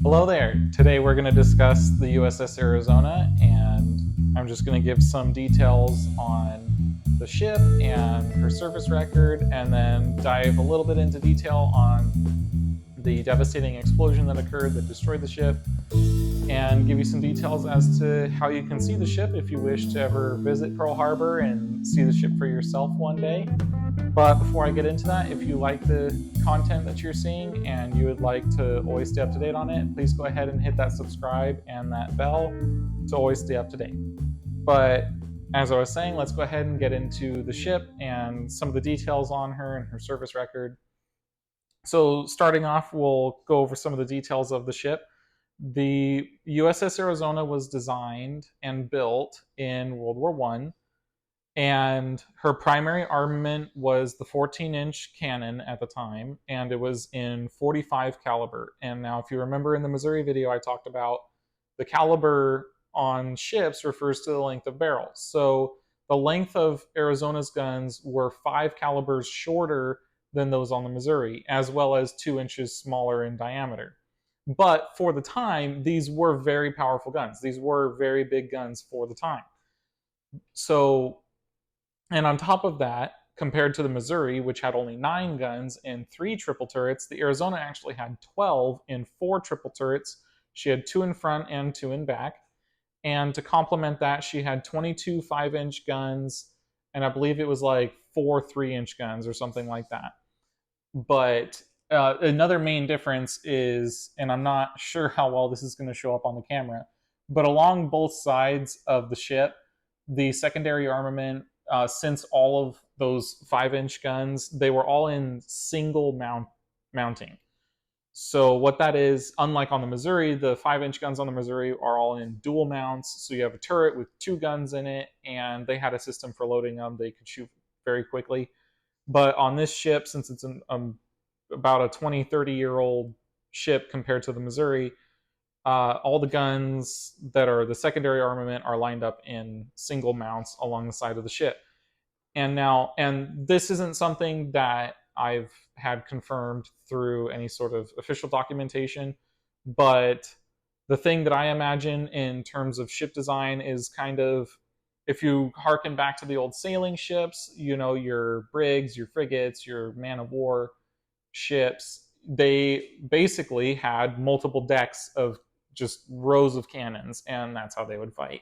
Hello there. Today we're going to discuss the USS Arizona, and I'm just going to give some details on the ship and her service record, and then dive a little bit into detail on the devastating explosion that occurred that destroyed the ship, and give you some details as to how you can see the ship if you wish to ever visit Pearl Harbor and see the ship for yourself one day. But before I get into that, if you like the content that you're seeing and you would like to always stay up to date on it, please go ahead and hit that subscribe and that bell to always stay up to date. But as I was saying, let's go ahead and get into the ship and some of the details on her and her service record. So starting off, we'll go over some of the details of the ship. The USS Arizona was designed and built in World War I, and her primary armament was the 14-inch cannon at the time, and it was in .45 caliber. And now, if you remember in the Missouri video, I talked about the caliber on ships refers to the length of barrels. So the length of Arizona's guns were 5 calibers shorter than those on the Missouri, as well as 2 inches smaller in diameter. But for the time, these were very powerful guns. These were very big guns for the time. So, and on top of that, compared to the Missouri, which had only 9 guns and 3 triple turrets, the Arizona actually had 12 and 4 triple turrets. She had 2 in front and 2 in back. And to complement that, she had 22 5-inch guns, and I believe it was like 4 3-inch guns or something like that. But another main difference is, and I'm not sure how well this is going to show up on the camera, but along both sides of the ship, the secondary armament, since all of those 5-inch guns, they were all in single mounting. So what that is, unlike on the Missouri, the 5-inch guns on the Missouri are all in dual mounts. So you have a turret with 2 guns in it, and they had a system for loading them. They could shoot very quickly. But on this ship, since it's about a 20, 30-year-old ship compared to the Missouri, all the guns that are the secondary armament are lined up in single mounts along the side of the ship. And this isn't something that I've had confirmed through any sort of official documentation, but the thing that I imagine in terms of ship design is kind of, if you harken back to the old sailing ships, you know, your brigs, your frigates, your man of war ships, they basically had multiple decks of just rows of cannons, and that's how they would fight.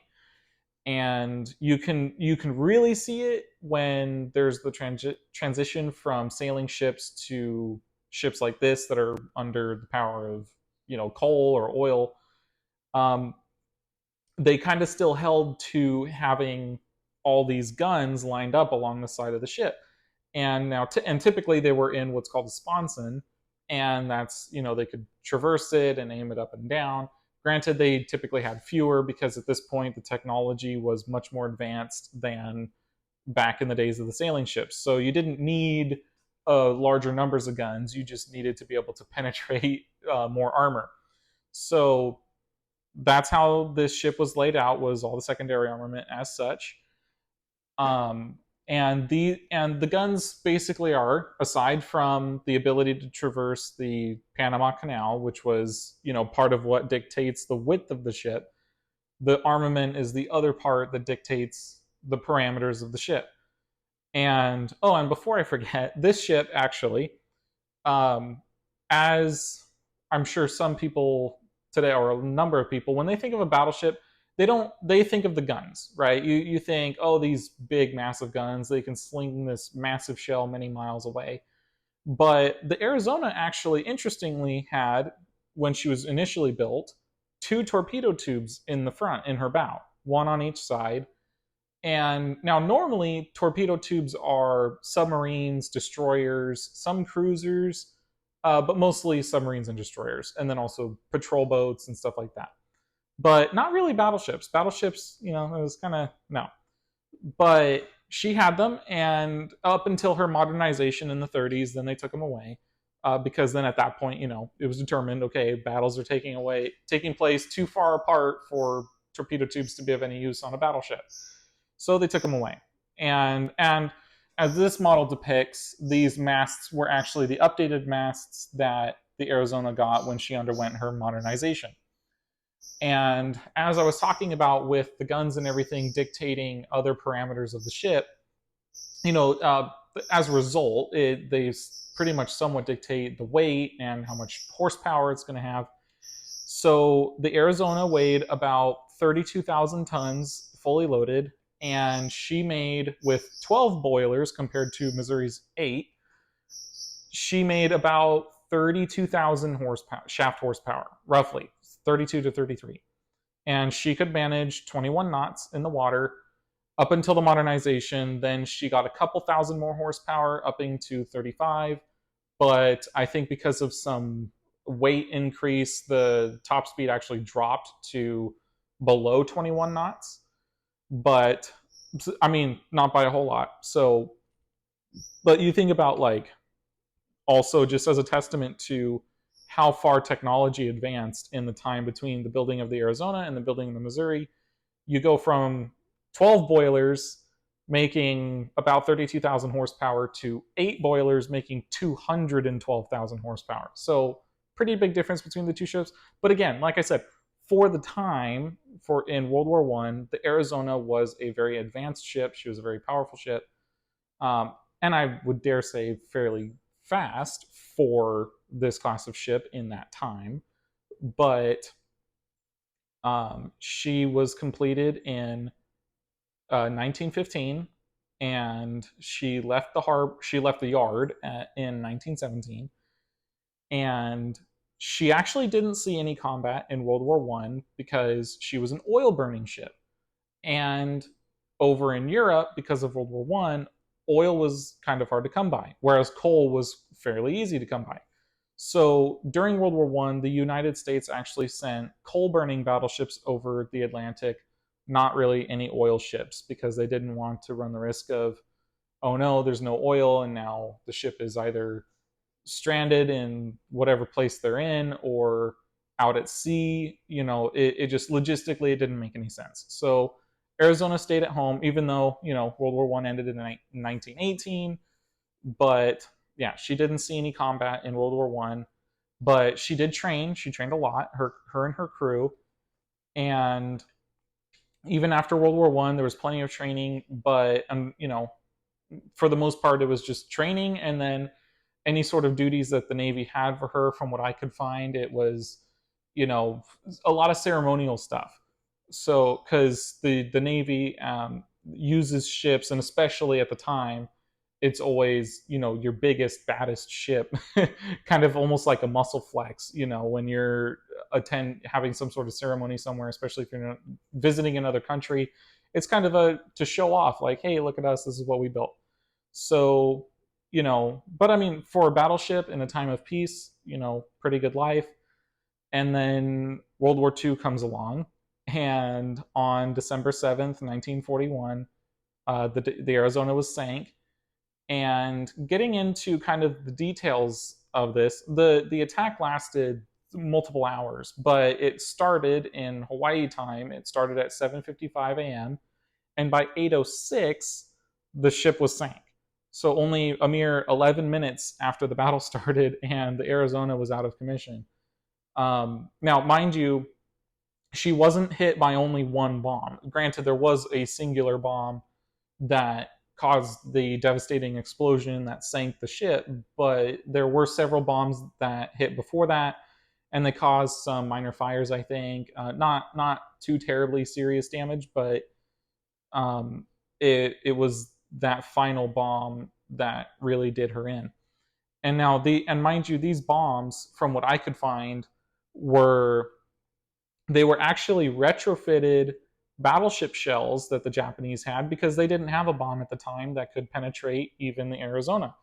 And you can really see it when there's the transition from sailing ships to ships like this that are under the power of, you know, coal or oil. They kind of still held to having all these guns lined up along the side of the ship. And now, and typically they were in what's called a sponson, and that's, you know, they could traverse it and aim it up and down. Granted, they typically had fewer because at this point the technology was much more advanced than back in the days of the sailing ships. So you didn't need larger numbers of guns. You just needed to be able to penetrate more armor. So that's how this ship was laid out, was all the secondary armament as such. And the guns basically are, aside from the ability to traverse the Panama Canal, which was, you know, part of what dictates the width of the ship, the armament is the other part that dictates the parameters of the ship. And and before I forget, this ship actually, as I'm sure some people today, or a number of people, when they think of a battleship, they think of the guns, right? You think, oh, these big massive guns, they can sling this massive shell many miles away. But the Arizona actually, interestingly, had, when she was initially built, 2 torpedo tubes in the front, in her bow, 1 on each side. And now normally torpedo tubes are submarines, destroyers, some cruisers, but mostly submarines and destroyers, and then also patrol boats and stuff like that. But not really battleships. Battleships, you know, it was kind of, no. But she had them, and up until her modernization in the 30s, then they took them away. Because then at that point, you know, it was determined, okay, battles are taking place too far apart for torpedo tubes to be of any use on a battleship. So they took them away. And as this model depicts, these masts were actually the updated masts that the Arizona got when she underwent her modernization. And as I was talking about with the guns and everything dictating other parameters of the ship, you know, as a result, they pretty much somewhat dictate the weight and how much horsepower it's going to have. So the Arizona weighed about 32,000 tons fully loaded, and she made, with 12 boilers compared to Missouri's 8, she made about 32,000 horsepower, shaft horsepower, roughly 32 to 33. And she could manage 21 knots in the water up until the modernization. Then she got a couple thousand more horsepower, upping to 35. But I think because of some weight increase, the top speed actually dropped to below 21 knots. But I mean, not by a whole lot. So, but you think about, like, also just as a testament to how far technology advanced in the time between the building of the Arizona and the building of the Missouri. You go from 12 boilers making about 32,000 horsepower to 8 boilers making 212,000 horsepower. So pretty big difference between the two ships. But again, like I said, for the time, for in World War One, the Arizona was a very advanced ship. She was a very powerful ship, and I would dare say fairly fast for this class of ship in that time. But she was completed in 1915, and she left the yard in 1917, and she actually didn't see any combat in World War One because she was an oil burning ship. And over in Europe, because of World War One, oil was kind of hard to come by, whereas coal was fairly easy to come by. So during World War One, the United States actually sent coal-burning battleships over the Atlantic, not really any oil ships, because they didn't want to run the risk of, oh no, there's no oil, and now the ship is either stranded in whatever place they're in or out at sea. It just logistically it didn't make any sense. So Arizona stayed at home, even though World War One ended in 1918. But yeah, she didn't see any combat in World War One, but she did train. She trained a lot. Her and her crew, and even after World War One, there was plenty of training. But for the most part, it was just training, and then any sort of duties that the Navy had for her. From what I could find, it was a lot of ceremonial stuff. So because the Navy uses ships, and especially at the time, it's always your biggest, baddest ship, kind of almost like a muscle flex. When you're having some sort of ceremony somewhere, especially if you're visiting another country, it's kind of to show off, like, hey, look at us, this is what we built. So but I mean, for a battleship in a time of peace, pretty good life. And then World War II comes along, and on December 7th, 1941, the Arizona was sank. And getting into kind of the details of this, the attack lasted multiple hours, but it started in Hawaii time. It started at 7:55 a.m., and by 8:06, the ship was sank. So only a mere 11 minutes after the battle started, and the Arizona was out of commission. Now, mind you, she wasn't hit by only one bomb. Granted, there was a singular bomb that caused the devastating explosion that sank the ship, but there were several bombs that hit before that, and they caused some minor fires, I think. Not too terribly serious damage, but it was that final bomb that really did her in. And mind you, these bombs, from what I could find, were actually retrofitted battleship shells that the Japanese had, because they didn't have a bomb at the time that could penetrate even the Arizona.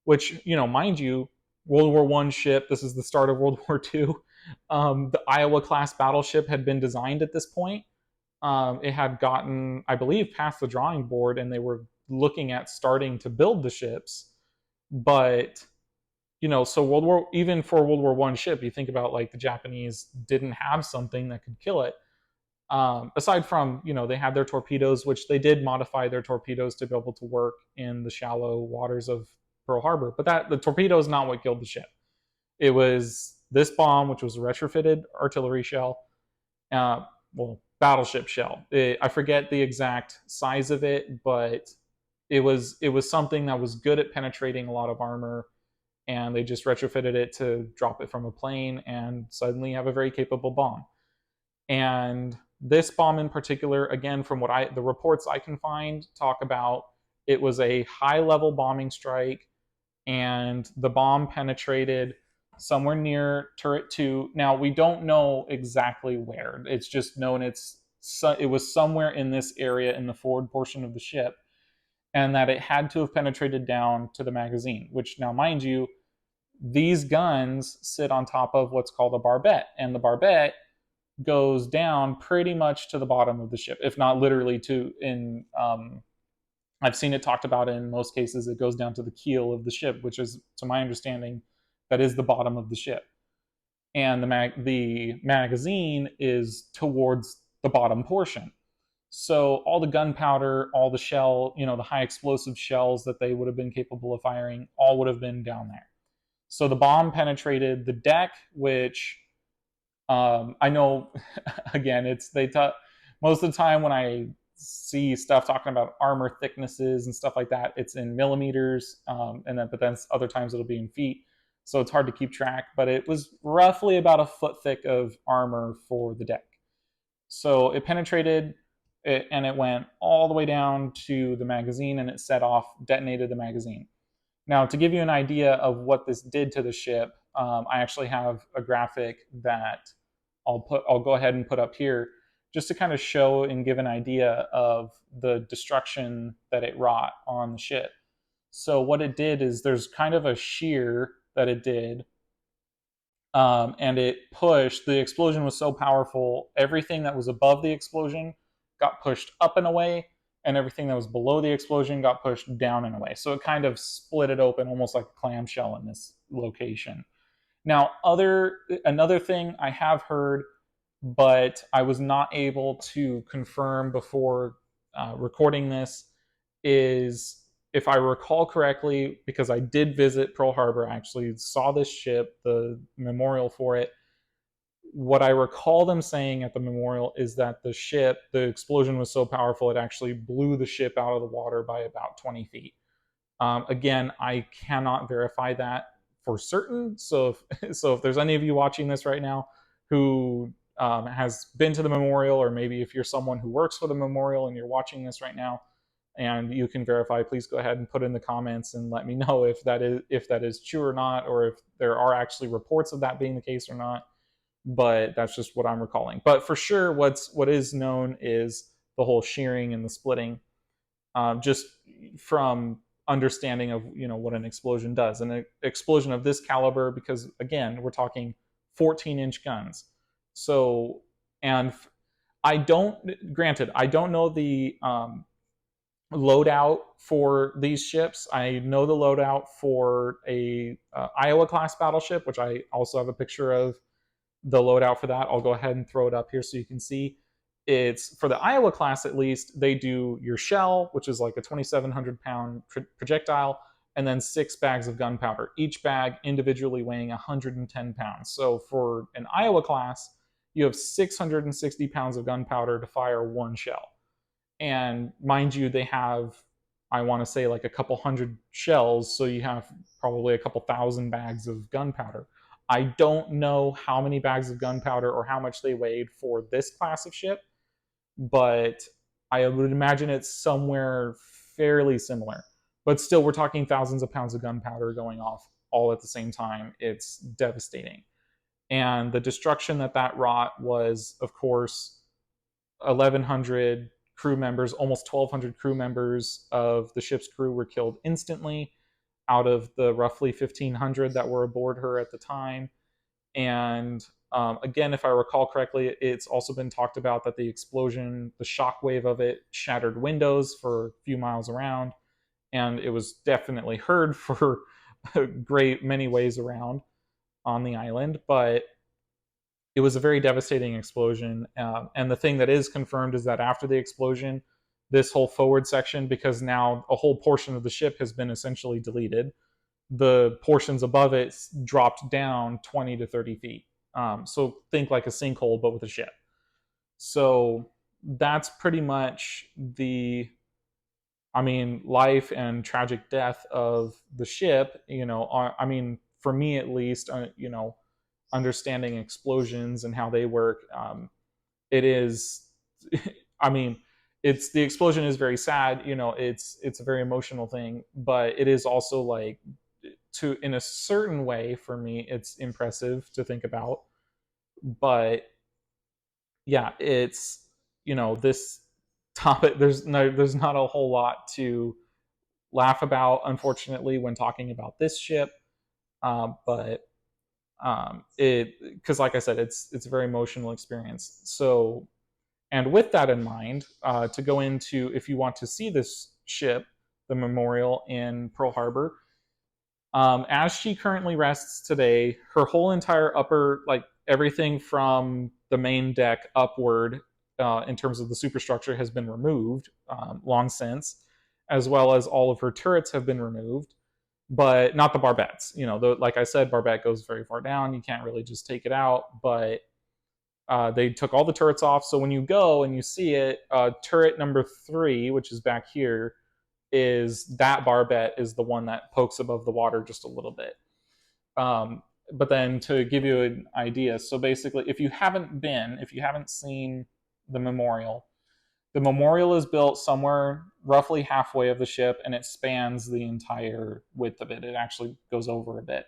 Which, mind you, World War One ship. This is the start of World War Two. The Iowa class battleship had been designed at this point. It had gotten, I believe, past the drawing board, and they were looking at starting to build the ships. But so even for World War One ship, you think about, like, the Japanese didn't have something that could kill it. Aside from, they had their torpedoes, which they did modify their torpedoes to be able to work in the shallow waters of Pearl Harbor. But the torpedo is not what killed the ship. It was this bomb, which was a retrofitted artillery shell, battleship shell. I forget the exact size of it, but it was something that was good at penetrating a lot of armor, and they just retrofitted it to drop it from a plane and suddenly have a very capable bomb. And this bomb in particular, again, from the reports I can find, talk about it was a high level bombing strike, and the bomb penetrated somewhere near turret 2. Now we don't know exactly where. It's just known it was somewhere in this area in the forward portion of the ship, and that it had to have penetrated down to the magazine, which, now mind you, these guns sit on top of what's called a barbette, and the barbette goes down pretty much to the bottom of the ship, if not literally I've seen it talked about in most cases, it goes down to the keel of the ship, which is, to my understanding, that is the bottom of the ship. And the magazine is towards the bottom portion. So all the gunpowder, all the shell, the high explosive shells that they would have been capable of firing, all would have been down there. So the bomb penetrated the deck, which I know, again, most of the time when I see stuff talking about armor thicknesses and stuff like that, it's in millimeters, but then other times it'll be in feet. So it's hard to keep track, but it was roughly about a foot thick of armor for the deck. So it penetrated and it went all the way down to the magazine, and it detonated the magazine. Now, to give you an idea of what this did to the ship, I actually have a graphic that I'll go ahead and put up here, just to kind of show and give an idea of the destruction that it wrought on the ship. So what it did is there's kind of a shear that it did, and the explosion was so powerful, everything that was above the explosion got pushed up and away, and everything that was below the explosion got pushed down and away. So it kind of split it open, almost like a clamshell in this location. Now, another thing I have heard, but I was not able to confirm before recording this, is, if I recall correctly, because I did visit Pearl Harbor, I actually saw this ship, the memorial for it. What I recall them saying at the memorial is that the explosion was so powerful, it actually blew the ship out of the water by about 20 feet. Again, I cannot verify that for certain. So if there's any of you watching this right now who has been to the memorial, or maybe if you're someone who works for the memorial and you're watching this right now and you can verify, please go ahead and put in the comments and let me know if that is true or not, or if there are actually reports of that being the case or not. But that's just what I'm recalling. But for sure, what is known is the whole shearing and the splitting, just from understanding of what an explosion does. An explosion of this caliber, because again, we're talking 14-inch guns. So, and I don't know the loadout for these ships. I know the loadout for a Iowa class battleship, which I also have a picture of the loadout for that. I'll go ahead and throw it up here so you can see. It's for the Iowa class, at least, they do your shell, which is like a 2,700 pound projectile, and then 6 bags of gunpowder, each bag individually weighing 110 pounds. So for an Iowa class, you have 660 pounds of gunpowder to fire one shell. And mind you, they have, I want to say, like a couple hundred shells, so you have probably a couple thousand bags of gunpowder. I don't know how many bags of gunpowder or how much they weighed for this class of ship, but I would imagine it's somewhere fairly similar. But still, we're talking thousands of pounds of gunpowder going off all at the same time. It's devastating. And the destruction that wrought was, of course, 1,100 crew members, almost 1,200 crew members of the ship's crew were killed instantly out of the roughly 1,500 that were aboard her at the time. And again, if I recall correctly, it's also been talked about that the explosion, the shockwave of it, shattered windows for a few miles around, and it was definitely heard for a great many ways around on the island. But it was a very devastating explosion. And the thing that is confirmed is that after the explosion, this whole forward section, because now a whole portion of the ship has been essentially deleted, the portions above it dropped down 20 to 30 feet. So think like a sinkhole, but with a ship. So that's pretty much the, I mean, life and tragic death of the ship. I mean, for me at least, understanding explosions and how they work, it is, I mean, it's the explosion is very sad. It's a very emotional thing, but it is also like, to in a certain way for me, it's impressive to think about. But yeah, it's this topic. There's not a whole lot to laugh about, unfortunately, when talking about this ship. But it because, like I said, it's a very emotional experience. So, and with that in mind, to go into, if you want to see this ship, the memorial in Pearl Harbor, as she currently rests today, her whole entire upper, like everything from the main deck upward, in terms of the superstructure, has been removed long since, as well as all of her turrets have been removed, but not the barbettes. Like I said, barbette goes very far down. You can't really just take it out, but they took all the turrets off. So when you go and you see it, turret number 3, which is back here, is that barbette is the one that pokes above the water just a little bit. But then, to give you an idea, so basically, if you haven't seen the memorial is built somewhere roughly halfway of the ship, and it spans the entire width of it. It actually goes over a bit,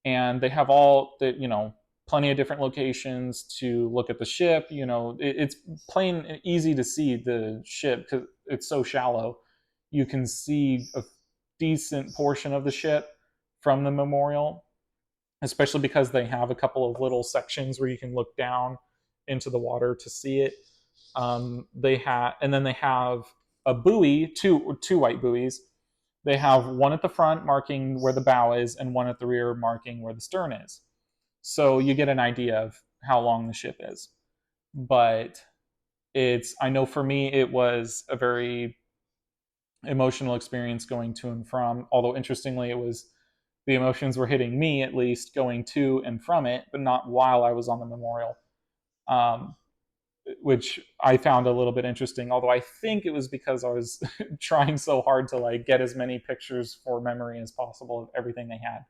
and they have all the plenty of different locations to look at the ship. It's plain easy to see the ship because it's so shallow. You can see a decent portion of the ship from the memorial, especially because they have a couple of little sections where you can look down into the water to see it. And then they have a buoy, two white buoys. They have one at the front marking where the bow is, and one at the rear marking where the stern is. So you get an idea of how long the ship is. But I know for me, it was a very emotional experience going to and from. Although interestingly, the emotions were hitting me, at least, going to and from it, but not while I was on the memorial, um, which I found a little bit interesting. Although I think it was because I was trying so hard to like get as many pictures for memory as possible of everything they had.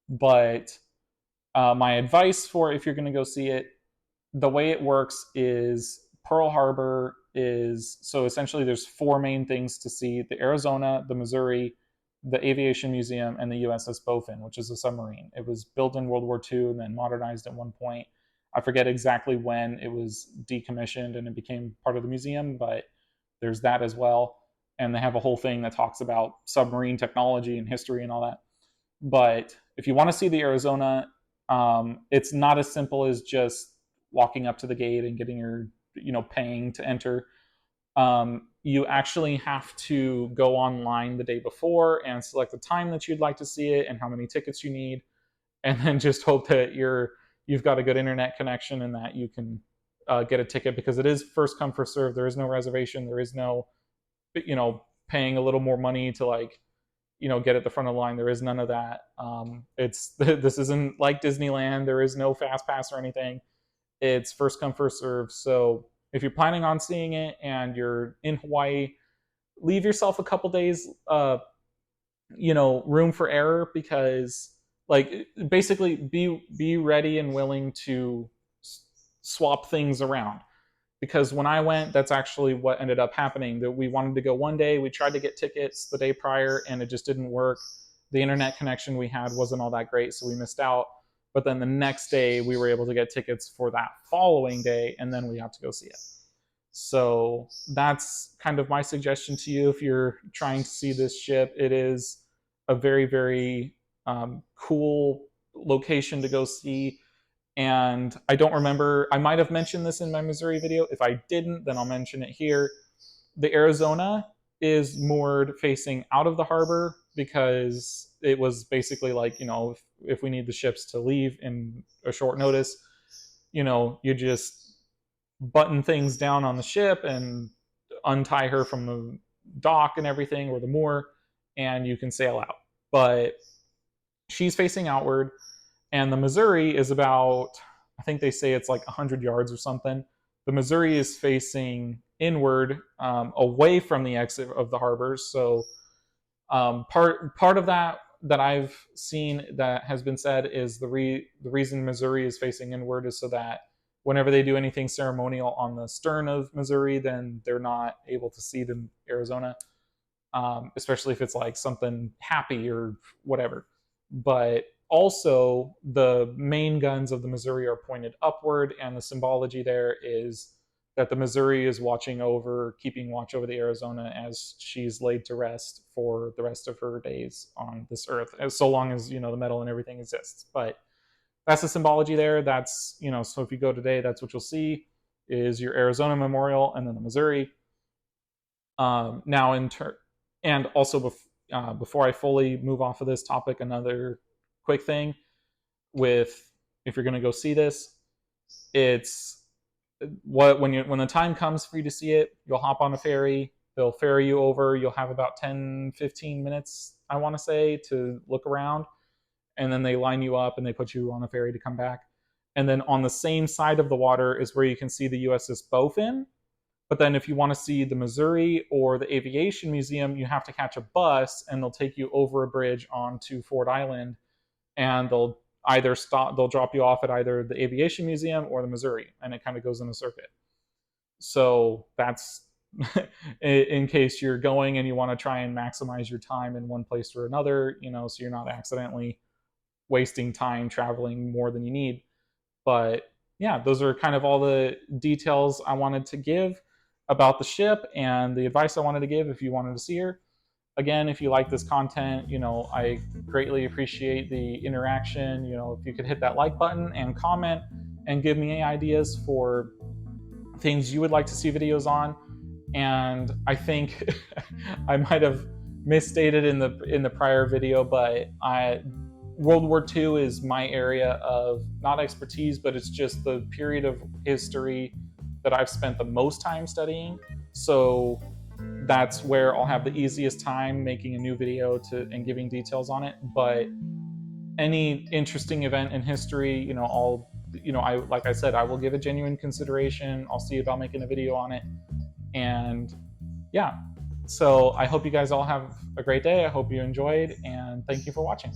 But my advice for, if you're going to go see it, the way it works is Pearl Harbor is, so essentially there's 4 main things to see: the Arizona, the Missouri, the Aviation Museum, and the USS Bofin, which is a submarine. It was built in World War II and then modernized at one point. I forget exactly when it was decommissioned and it became part of the museum, but there's that as well. And they have a whole thing that talks about submarine technology and history and all that. But if you want to see the Arizona, it's not as simple as just walking up to the gate and getting paying to enter. You actually have to go online the day before and select the time that you'd like to see it and how many tickets you need, and then just hope that you've got a good internet connection and that you can get a ticket, because it is first come first serve. There is no reservation. There is no paying a little more money to get at the front of the line. There is none of that. This isn't like Disneyland. There is no fast pass or anything. It's first come first serve. So if you're planning on seeing it and you're in Hawaii, leave yourself a couple days, room for error, because basically be ready and willing to swap things around. Because when I went, that's actually what ended up happening. That we wanted to go one day, we tried to get tickets the day prior, and it just didn't work. The internet connection we had wasn't all that great, so we missed out. But then the next day, we were able to get tickets for that following day, and then we got to go see it. So that's kind of my suggestion to you if you're trying to see this ship. It is a very, very cool location to go see. And I don't remember, I might have mentioned this in my Missouri video. If I didn't, then I'll mention it here. The Arizona is moored facing out of the harbor because it was basically like, if we need the ships to leave in a short notice, you just button things down on the ship and untie her from the dock and everything, or the moor, and you can sail out. but she's facing outward, and the Missouri is about, I think they say it's like 100 yards or something. The Missouri is facing inward, away from the exit of the harbor. So part of that I've seen that has been said is the reason Missouri is facing inward is so that whenever they do anything ceremonial on the stern of Missouri, then they're not able to see the Arizona, especially if it's like something happy or whatever. But also, the main guns of the Missouri are pointed upward, and the symbology there is that the Missouri is keeping watch over the Arizona as she's laid to rest for the rest of her days on this earth, as so long as the metal and everything exists. But that's the symbology there. That's so if you go today, that's what you'll see is your Arizona memorial and then the Missouri. Now, and also before I fully move off of this topic, another quick thing with if you're going to go see this, it's when the time comes for you to see it, you'll hop on a ferry. They'll ferry you over. You'll have about 10-15 minutes, I want to say, to look around, and then they line you up and they put you on a ferry to come back. And then on the same side of the water is where you can see the USS Bowfin. But then if you want to see the Missouri or the Aviation Museum, you have to catch a bus, and they'll take you over a bridge onto Ford Island, and they'll drop you off at either the Aviation Museum or the Missouri, and it kind of goes in a circuit. So that's in case you're going and you want to try and maximize your time in one place or another, so you're not accidentally wasting time traveling more than you need. But yeah, those are kind of all the details I wanted to give about the ship and the advice I wanted to give if you wanted to see her. Again, if you like this content, I greatly appreciate the interaction. If you could hit that like button and comment and give me ideas for things you would like to see videos on. And I think I might have misstated in the prior video, but World War II is my area of not expertise, but it's just the period of history that I've spent the most time studying. So that's where I'll have the easiest time making a new video and giving details on it. But any interesting event in history, like I said, I will give it genuine consideration. I'll see about making a video on it. And yeah, so I hope you guys all have a great day. I hope you enjoyed, and thank you for watching.